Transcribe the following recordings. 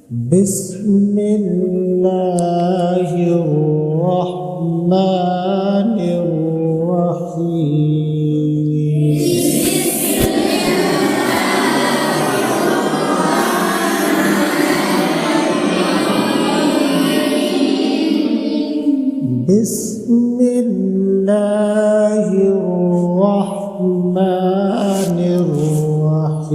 بسم الله الرحمن الرحيم. بسم الله الرحمن الرحيم.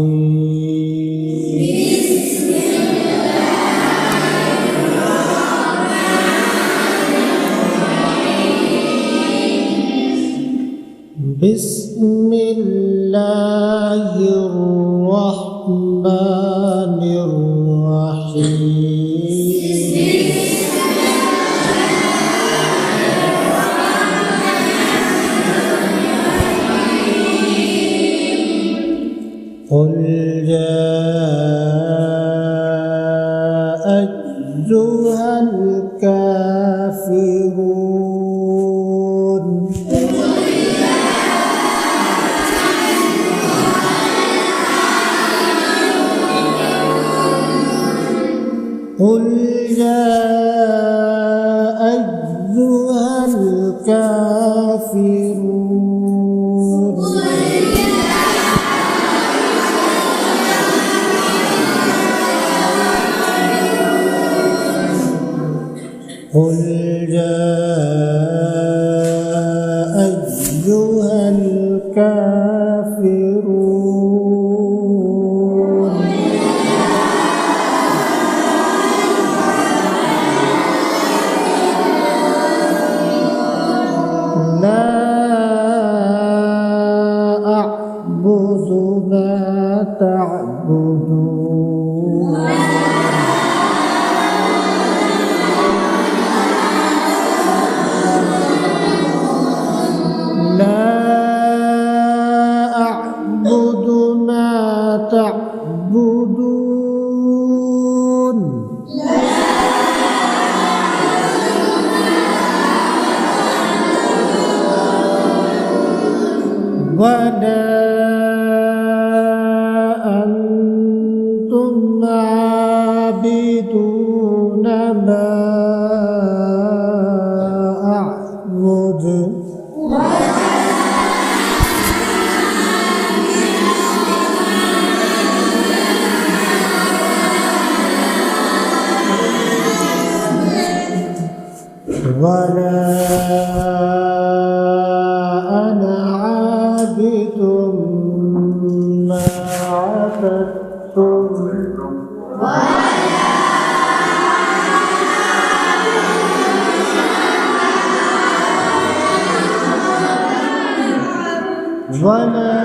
بسم الله الرحمن الرحيم. قل يا أيها الكافرون. قل يا أيها الكافرون. قل يا أيها الكافرون. لا أعبد ما تعبدون. لا أعبد ما تعبدون. ولا أنتم عابدون ما أعبد. ولا أنا عابد ما عبدتم. ولا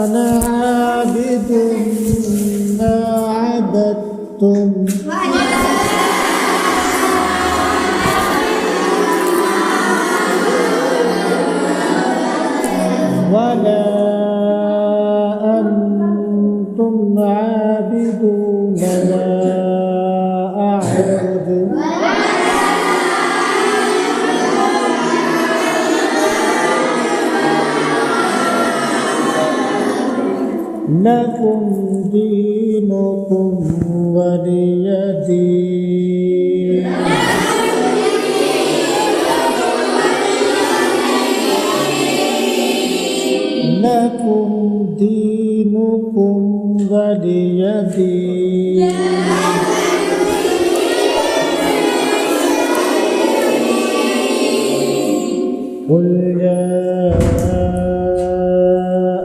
أنا عابد ما عبدتم. ولا أنتم عابدون ما أعبد. لكم دينكم ولي دين. لكم دينكم ولي دين. قل يا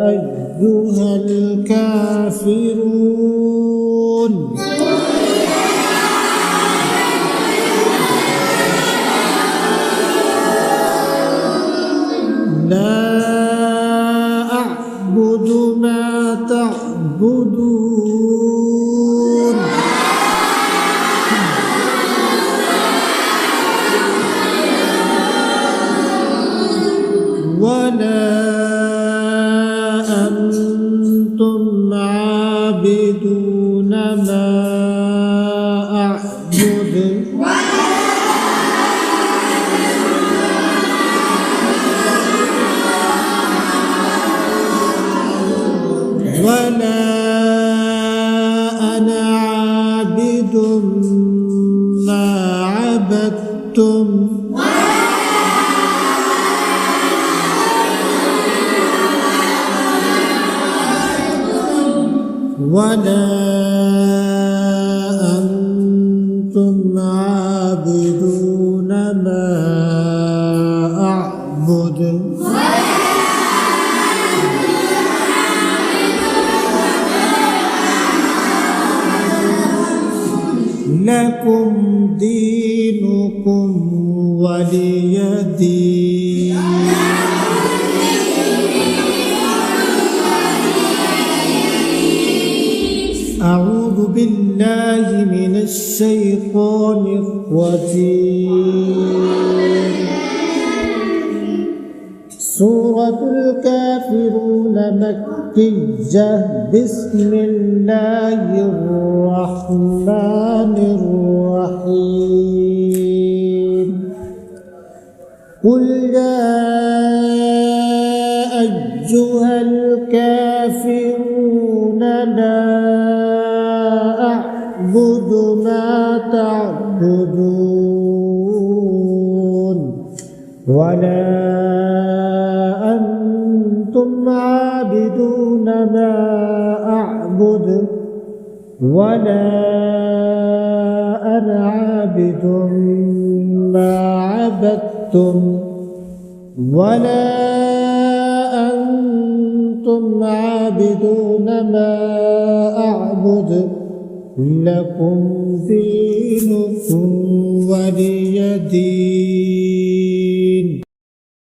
أيها الكافرون. لا أعبد ما تعبدون. ولا أنتم عابدون ما أعبد. ولا أنا ما عبدتم ولا أنتم عابدون ما أعبد لكم دينكم ولي دين. أعوذ بالله من الشيطان الرجيم. سورة الكافرون مكية. بسم الله الرحمن الرحيم. قل يا أيها الكافرون لا أعبد ما تعبدون ولا أنتم عابدون ما أعبد ولا أنا عابد ما عبدتم ولا أنتم عابدون ما أعبد لكم دينكم ولي دين.